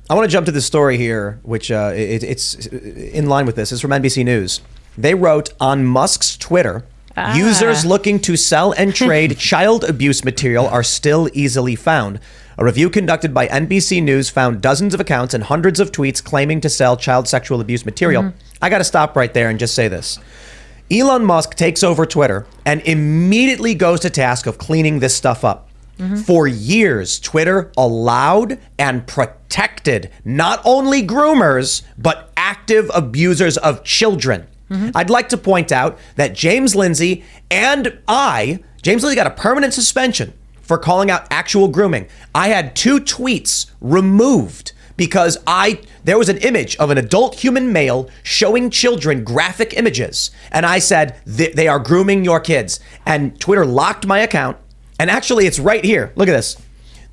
I want to jump to this story here, which it's in line with this. It's from NBC News. They wrote on Musk's Twitter, users looking to sell and trade child abuse material are still easily found. A review conducted by NBC News found dozens of accounts and hundreds of tweets claiming to sell child sexual abuse material. I got to stop right there and just say this. Elon Musk takes over Twitter and immediately goes to task of cleaning this stuff up. For years, Twitter allowed and protected not only groomers, but active abusers of children. I'd like to point out that James Lindsay and James Lindsay got a permanent suspension for calling out actual grooming. I had 2 tweets removed because there was an image of an adult human male showing children graphic images. And I said, they are grooming your kids. And Twitter locked my account. And actually, it's right here. Look at this.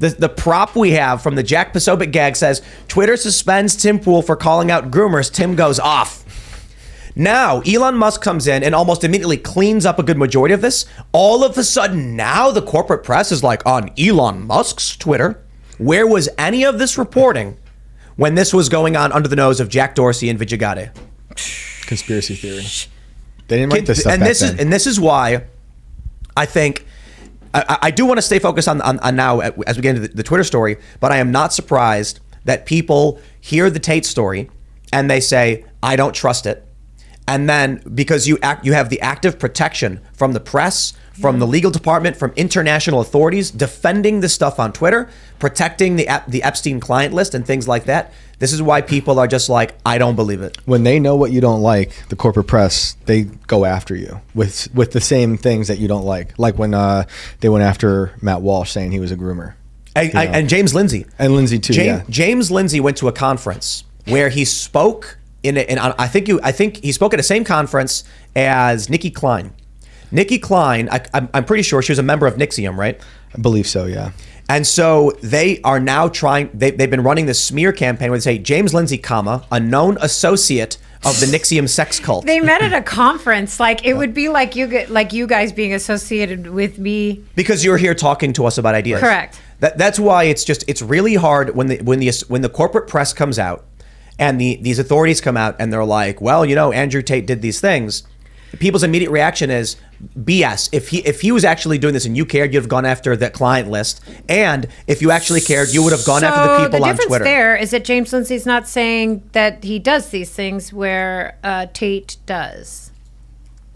The prop we have from the Jack Posobiec gag says, Twitter suspends Tim Pool for calling out groomers. Tim goes off. Now, Elon Musk comes in and almost immediately cleans up a good majority of this. All of a sudden, now the corporate press is like, on Elon Musk's Twitter. Where was any of this reporting when this was going on under the nose of Jack Dorsey and Vijay? Conspiracy theory. They didn't write this stuff back then. And this is why I think... I do want to stay focused on now as we get into the Twitter story, but I am not surprised that people hear the Tate story and they say, I don't trust it. And then because you have the active protection from the press, from the legal department, from international authorities defending this stuff on Twitter, protecting the Epstein client list and things like that. This is why people are just like, I don't believe it. When they know what you don't like, the corporate press, they go after you with the same things that you don't like. Like when they went after Matt Walsh saying he was a groomer. And James Lindsay. And Lindsay too, James Lindsay went to a conference where he spoke I think he spoke at the same conference as Nikki Klein. Nikki Klein, I'm pretty sure she was a member of NXIVM, right? I believe so, yeah. And so they are now they've been running this smear campaign where they say, James Lindsay, a known associate of the NXIVM sex cult. They met at a conference. Like, it would be like you guys being associated with me. Because you're here talking to us about ideas. Correct. That's why it's really hard when the corporate press comes out and these authorities come out and they're like, well, Andrew Tate did these things. People's immediate reaction is BS. If he was actually doing this and you cared, you'd have gone after that client list. And if you actually cared, you would have gone after the people on Twitter. The difference there is that James Lindsay's not saying that he does these things where Tate does.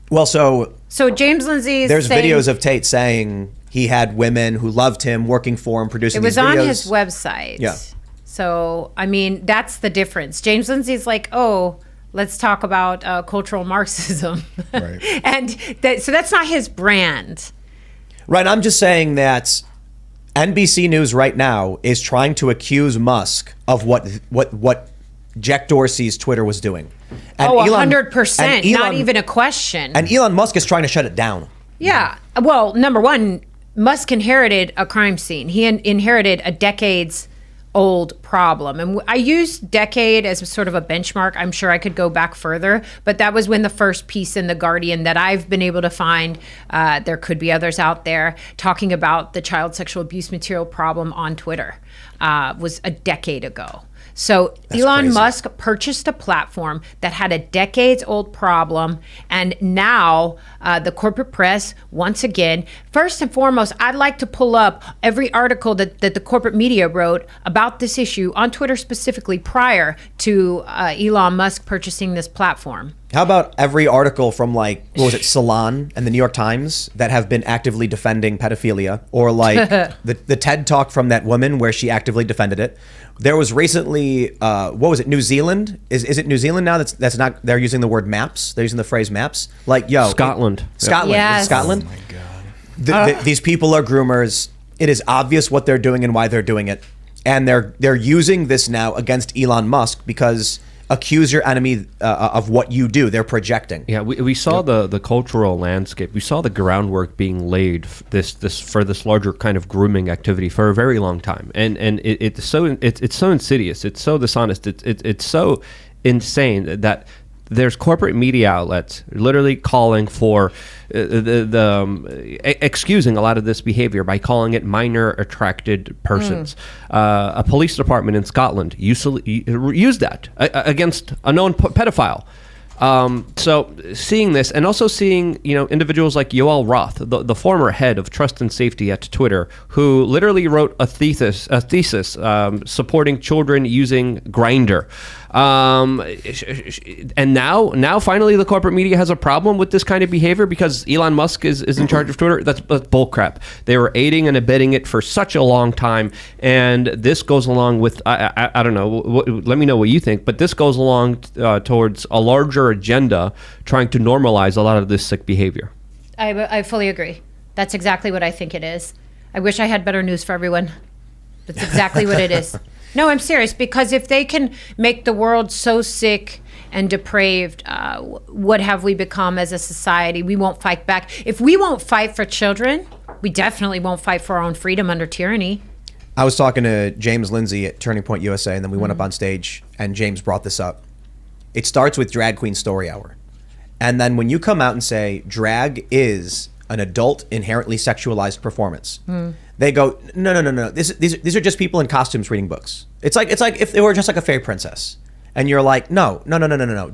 Well, so James Lindsay is there's videos of Tate saying he had women who loved him, working for him, producing these videos. It was on his website. Yeah. So, I mean, that's the difference. James Lindsay's like, oh, let's talk about cultural Marxism. Right. And so that's not his brand. Right. I'm just saying that NBC News right now is trying to accuse Musk of what Jack Dorsey's Twitter was doing. And 100%. Not even a question. And Elon Musk is trying to shut it down. Yeah. Well, number one, Musk inherited a crime scene. He inherited a decades old problem. And I used decade as sort of a benchmark. I'm sure I could go back further, but that was when the first piece in The Guardian that I've been able to find, there could be others out there, talking about the child sexual abuse material problem on Twitter, was a decade ago. So that's Elon crazy. Musk purchased a platform that had a decades-old problem, and now the corporate press, once again, first and foremost, I'd like to pull up every article that the corporate media wrote about this issue on Twitter specifically prior to Elon Musk purchasing this platform. How about every article from Salon and the New York Times that have been actively defending pedophilia, or the TED Talk from that woman where she actively defended it. There was recently, New Zealand? Is it New Zealand now? That's not. They're using the word maps. They're using the phrase maps. Scotland. Scotland. Yes. Scotland. Oh my God. These people are groomers. It is obvious what they're doing and why they're doing it, and they're using this now against Elon Musk because. Accuse your enemy of what you do. They're projecting. Yeah, we saw the cultural landscape. We saw the groundwork being laid for this larger kind of grooming activity for a very long time, and it's so insidious. It's so dishonest. It's so insane that there's corporate media outlets literally calling for excusing a lot of this behavior by calling it minor attracted persons. A police department in Scotland used that against a known pedophile. So seeing this, and also seeing, individuals like Yoel Roth, the former head of trust and safety at Twitter, who literally wrote a thesis supporting children using Grindr. And now finally the corporate media has a problem with this kind of behavior because Elon Musk is in charge of Twitter. That's bullcrap. They were aiding and abetting it for such a long time, and this goes along with I don't know. Let me know what you think, but this goes along towards a larger agenda trying to normalize a lot of this sick behavior. I fully agree. That's exactly what I think it is. I wish I had better news for everyone. That's exactly what it is. No, I'm serious, because if they can make the world so sick and depraved, what have we become as a society? We won't fight back. If we won't fight for children, we definitely won't fight for our own freedom under tyranny. I was talking to James Lindsay at Turning Point USA, and then we went up on stage, and James brought this up. It starts with Drag Queen Story Hour. And then when you come out and say drag is an adult, inherently sexualized performance, they go, no. These are just people in costumes reading books. It's like if they were just like a fairy princess. And you're like, no.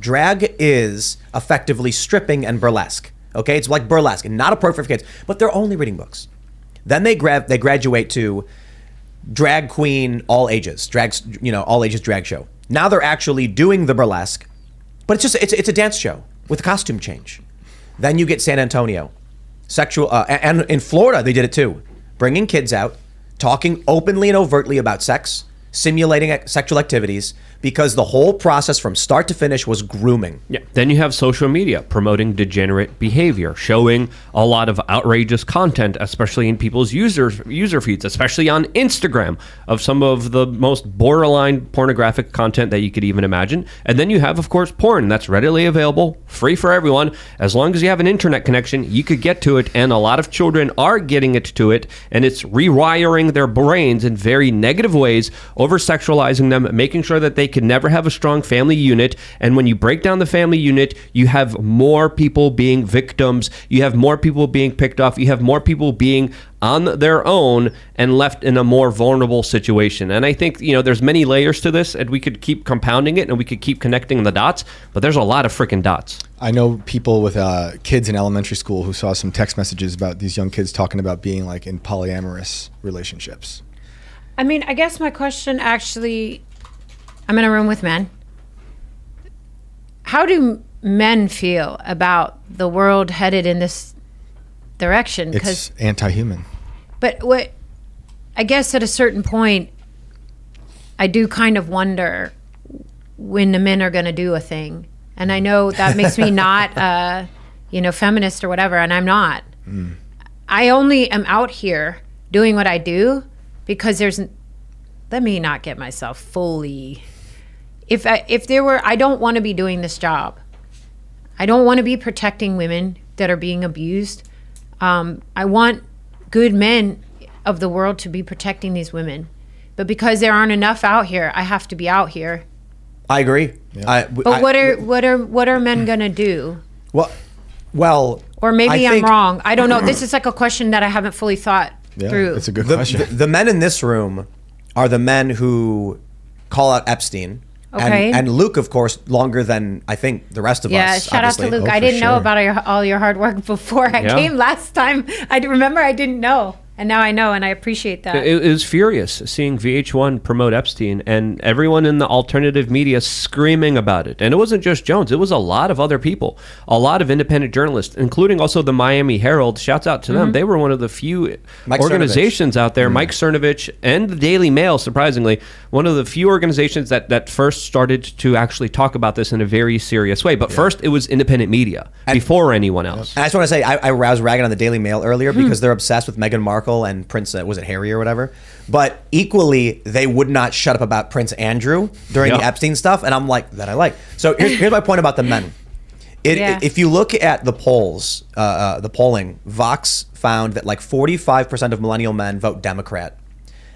Drag is effectively stripping and burlesque. Okay, it's like burlesque and not appropriate for kids, but they're only reading books. Then they graduate to drag queen, all ages, all ages drag show. Now they're actually doing the burlesque, but it's a dance show with a costume change. Then you get San Antonio, sexual, and in Florida they did it too, bringing kids out, talking openly and overtly about sex, simulating sexual activities, because the whole process from start to finish was grooming. Yeah. Then you have social media promoting degenerate behavior, showing a lot of outrageous content, especially in people's user feeds, especially on Instagram, of some of the most borderline pornographic content that you could even imagine. And then you have, of course, porn that's readily available, free for everyone. As long as you have an internet connection, you could get to it. And a lot of children are getting it to it. And it's rewiring their brains in very negative ways, over-sexualizing them, making sure that they can never have a strong family unit. And when you break down the family unit, you have more people being victims. You have more people being picked off. You have more people being on their own and left in a more vulnerable situation. And I think, there's many layers to this, and we could keep compounding it and we could keep connecting the dots, but there's a lot of freaking dots. I know people with kids in elementary school who saw some text messages about these young kids talking about being like in polyamorous relationships. I mean, I guess my question actually, I'm in a room with men. How do men feel about the world headed in this direction? It's anti-human. But I guess at a certain point, I do kind of wonder when the men are going to do a thing. And I know that makes me not, feminist or whatever, and I'm not. I only am out here doing what I do because let me not get myself fully. I don't want to be doing this job. I don't want to be protecting women that are being abused. I want good men of the world to be protecting these women. But because there aren't enough out here, I have to be out here. I agree. Yeah. What are men gonna do? Well, or maybe I'm wrong. I don't know. This is like a question that I haven't fully thought through. It's a good question. The men in this room are the men who call out Epstein. Okay. And Luke, of course, longer than I think the rest of us. Yeah, shout obviously. out to Luke. Oh, I didn't know sure. about all your hard work before I came last time. I remember I didn't know. And now I know, and I appreciate that. It was furious seeing VH1 promote Epstein and everyone in the alternative media screaming about it. And it wasn't just Jones. It was a lot of other people, a lot of independent journalists, including also the Miami Herald. Shouts out to them. They were one of the few organizations out there, Mike Cernovich and the Daily Mail, surprisingly, one of the few organizations that first started to actually talk about this in a very serious way. But first, it was independent media before anyone else. And I just want to say, I was ragging on the Daily Mail earlier because they're obsessed with Meghan Markle and Prince, was it Harry or whatever? But equally, they would not shut up about Prince Andrew during the Epstein stuff, and I'm like, that I like. So here's my point about the men. If you look at the polls, the polling, Vox found that like 45% of millennial men vote Democrat.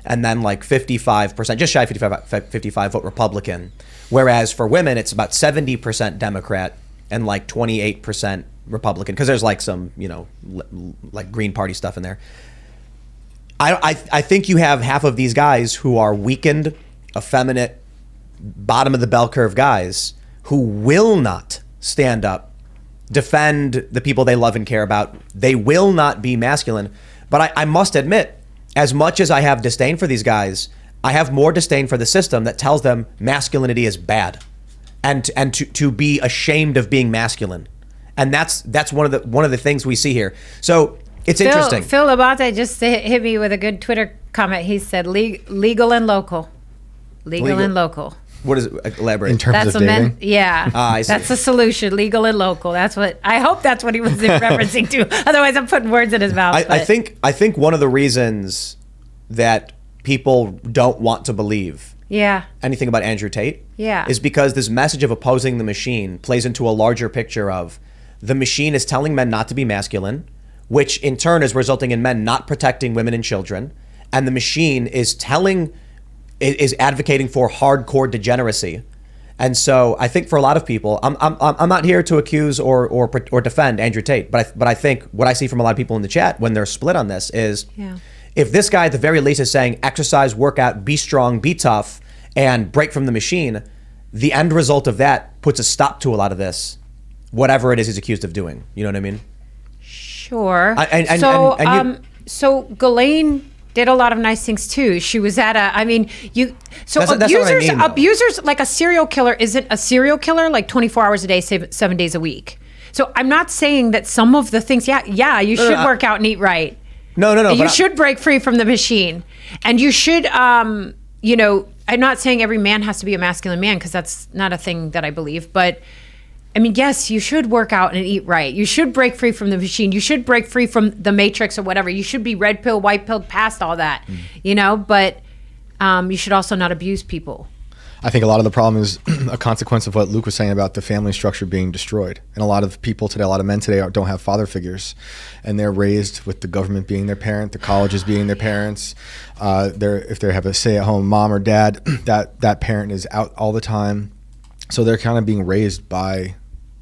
and then like 55%, just shy of 55 vote Republican. Whereas for women, it's about 70% Democrat and like 28% Republican, because there's like some, like Green Party stuff in there. I think you have half of these guys who are weakened, effeminate, bottom of the bell curve guys who will not stand up, defend the people they love and care about. They will not be masculine. But I must admit, as much as I have disdain for these guys, I have more disdain for the system that tells them masculinity is bad, and to be ashamed of being masculine. And that's one of the things we see here. So it's interesting. Phil Labate just hit me with a good Twitter comment. He said legal and local. Legal and local. What is it? Elaborate. In terms of dating? Yeah. That's the solution. Legal and local. I hope that's what he was referencing to. Otherwise, I'm putting words in his mouth. I think one of the reasons that people don't want to believe anything about Andrew Tate is because this message of opposing the machine plays into a larger picture of the machine is telling men not to be masculine, which in turn is resulting in men not protecting women and children. And the machine is advocating for hardcore degeneracy. And so I think for a lot of people, I'm not here to accuse or defend Andrew Tate, but I think what I see from a lot of people in the chat when they're split on this is if this guy at the very least is saying exercise, work out, be strong, be tough, and break from the machine, the end result of that puts a stop to a lot of this, whatever it is he's accused of doing. You know what I mean? Sure. So Ghislaine did a lot of nice things too. She was at abusers, like a serial killer isn't a serial killer like 24 hours a day, 7 days a week. So I'm not saying that some of the things, you should work out and eat right. No. You should break free from the machine. And you should, I'm not saying every man has to be a masculine man, because that's not a thing that I believe. But I mean, yes, you should work out and eat right. You should break free from the machine. You should break free from the matrix or whatever. You should be red pill, white pill, past all that, but you should also not abuse people. I think a lot of the problem is a consequence of what Luke was saying about the family structure being destroyed. And a lot of people today, a lot of men today don't have father figures, and they're raised with the government being their parent, the colleges being their parents. If they have a stay-at-home mom or dad, that parent is out all the time. So they're kind of being raised by,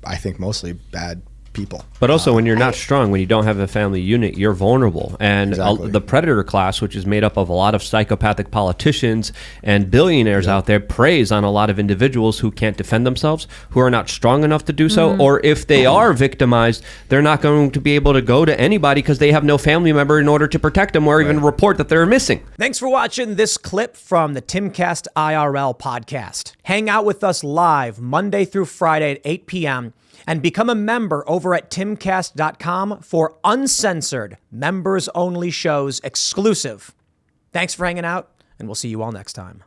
I think, mostly bad people. But also, when you're not strong, when you don't have a family unit, you're vulnerable. And Exactly. The predator class, which is made up of a lot of psychopathic politicians and billionaires out there, preys on a lot of individuals who can't defend themselves, who are not strong enough to do so, or if they are victimized, they're not going to be able to go to anybody because they have no family member in order to protect them or even report that they're missing. Thanks for watching this clip from the Timcast IRL podcast. Hang out with us live Monday through Friday at 8 p.m. and become a member over at timcast.com for uncensored, members-only shows exclusive. Thanks for hanging out, and we'll see you all next time.